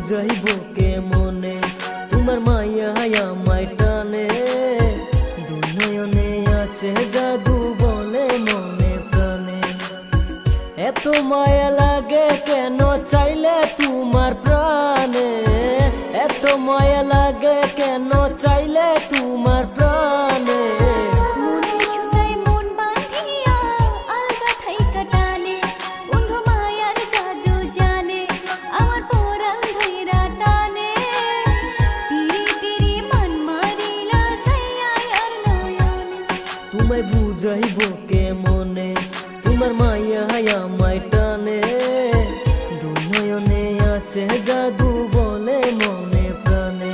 বুঝাইব কে মনে তোমার মায়া আমায় টানে দুই নয়নে আছে জাদু বলে মনে প্রাণে এত মায়া লাগে কেন চাইলে তোমার প্রাণে এত মায়া লাগে কেন চাইলে তোমার প্রাণে তোমায় বুঝাইব কে মনে তোমার মায়া আমায় টানে দুই নয়নে আছে জাদু বলে মনে প্রাণে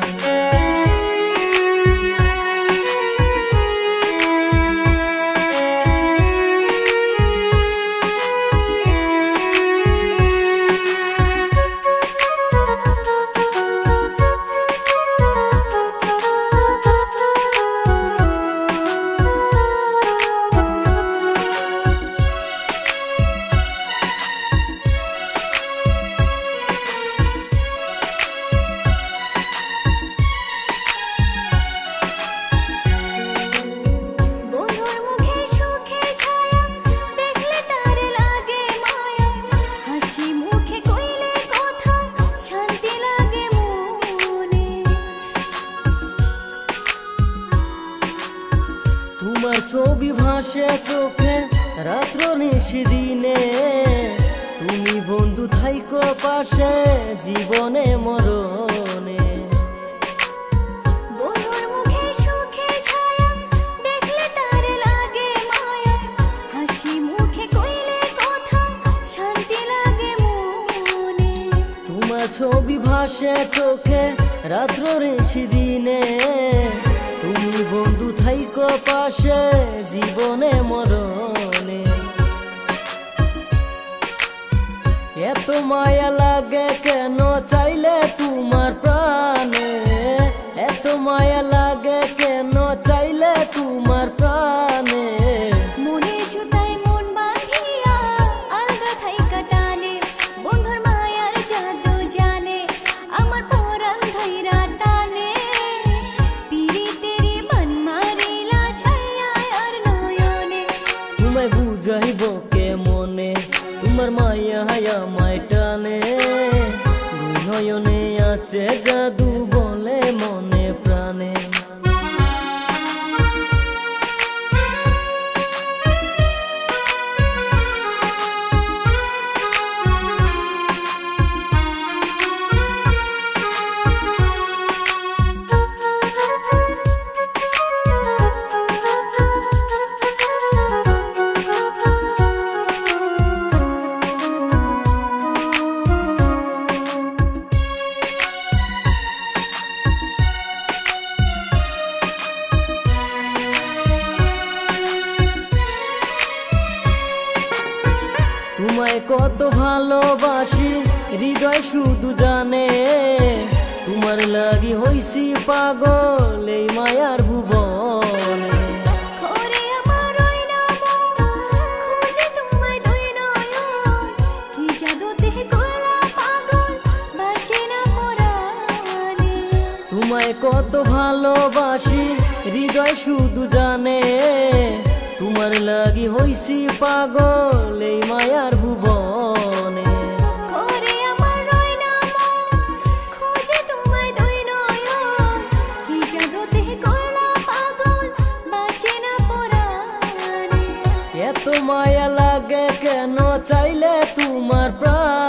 তোমার ছবি ভাসে চোখে রাত্র নিশি দিনে তুমি বন্ধু থাইকো পাশে জীবনে মরণে তোমার ছবি ভাসে চোখে রাত্র নিশি দিনে তুমি বন্ধু থাইকো পাশে জীবনে মরণে এত মায়া লাগে কেন চাইলে তোমার প্রাণে এত মায়া লাগে কেন চাইলে তোমার প্রাণে মনে সুতায় মন বাঁধিয়া আলগা থাইকা টানে বন্ধুর মায়ার জাদু জানে আমার পরাণ ধইরা টানে তোমায় বুঝাইব কে মনে তোমার মায়া আমায় টানে দুই নয়নে আছে জাদু বলে মনে প্রাণে তোমায় কত ভালোবাসি হৃদয় শুধু জানে তোমার লাগি হইছি পাগল এই মায়ার ভুবনে তোমায় কত ভালোবাসি হৃদয় শুধু জানে তোমার লাগি হইছি পাগল এই মায়ার ভুবনে এত মায়া লাগে কেন চাইলে তোমার প্রাণ